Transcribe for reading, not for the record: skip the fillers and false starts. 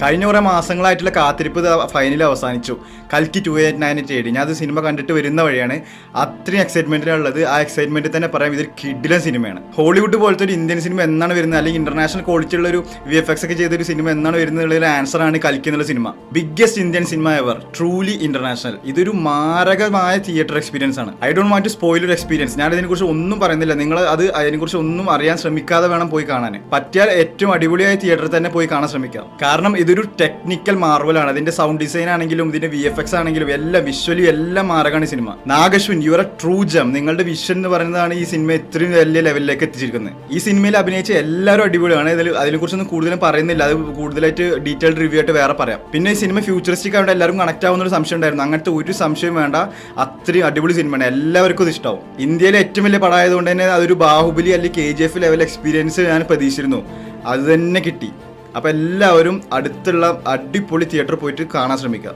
കഴിഞ്ഞ കുറേ മാസങ്ങളായിട്ടുള്ള കാത്തിരിപ്പ് ഫൈനൽ അവസാനിച്ചു. കൽക്കി 2898 ഞാൻ അത് സിനിമ കണ്ടിട്ട് വരുന്ന വഴിയാണ്. അത്രയും എക്സൈറ്റ്മെന്റിലുള്ളത്. ആ എക്സൈറ്റ്മെന്റ് തന്നെ പറയാം, ഇതൊരു കിടിലൻ സിനിമയാണ്. ഹോളിവുഡ് പോലത്തെ ഒരു ഇന്ത്യൻ സിനിമ എന്നാണ് വരുന്നത്, അല്ലെങ്കിൽ ഇന്റർനാഷണൽ ക്വാളിറ്റി ഉള്ള ഒരു VFX ഒക്കെ ചെയ്തൊരു സിനിമ എന്നാണ് വരുന്നത് ഒരു ആൻസർ ആണ് കൽക്കി എന്നുള്ള cinema. Biggest Indian cinema ever, truly international. ഇതൊരു മാരകമായ തിയേറ്റർ എക്സ്പീരിയൻസ് ആണ്. I don't want to spoil ഒരു എക്സ്പീരിയൻസ്. ഞാൻ ഇതിനെക്കുറിച്ച് ഒന്നും പറയുന്നില്ല. നിങ്ങൾ അതിനെക്കുറിച്ച് ഒന്നും അറിയാൻ ശ്രമിക്കാതെ വേണം പോയി കാണാൻ. പറ്റിയാൽ ഏറ്റവും അടിപൊളിയായ തിയേറ്ററിൽ തന്നെ പോയി കാണാൻ ശ്രമിക്കാം. കാരണം ഇതൊരു ടെക്നിക്കൽ മാർവലാണ്. അതിന്റെ സൗണ്ട് ഡിസൈൻ ആണെങ്കിലും ഇതിന്റെ VFX ആണെങ്കിലും എല്ലാം വിഷ്വലി എല്ലാം മാരകമാണ് സിനിമ. Nag Ashwin, you are a true gem. നിങ്ങളുടെ വിഷൻ എന്ന് പറയുന്നതാണ് ഈ സിനിമ ഇത്രയും വലിയ ലെവലിലേക്ക് എത്തിച്ചിരിക്കുന്നത്. ഈ സിനിമയിൽ അഭിനയിച്ച എല്ലാവരും അടിപൊളിയാണ്. അതിനെക്കുറിച്ചൊന്നും കൂടുതലും പറയുന്നില്ല. അത് കൂടുതലായിട്ട് ഡീറ്റെയിൽഡ് റിവ്യൂ ആയിട്ട് വേറെ പറയാം. പിന്നെ ഈ സിനിമ ഫ്യൂച്ചറിസ്റ്റിക് ആയതുകൊണ്ട് എല്ലാവരും കണക്ട് ആവുന്ന ഒരു സംശയം ഉണ്ടായിരുന്നു. അങ്ങനത്തെ ഒരു സംശയം വേണ്ട. അത്രയും അടിപൊളി സിനിമയാണ്. എല്ലാവർക്കും ഇത് ഇഷ്ടമാവും. ഇന്ത്യയിലെ ഏറ്റവും വലിയ പടമായതുകൊണ്ട് തന്നെ അതൊരു ബാഹുബലി അല്ലെങ്കിൽ KGF ലെവൽ എക്സ്പീരിയൻസ് ഞാൻ പ്രതീക്ഷിച്ചിരുന്നു. അത് തന്നെ കിട്ടി. അപ്പോൾ എല്ലാവരും അടുത്തുള്ള അടിപൊളി തിയേറ്ററിൽ പോയിട്ട് കാണാൻ ശ്രമിക്കുക.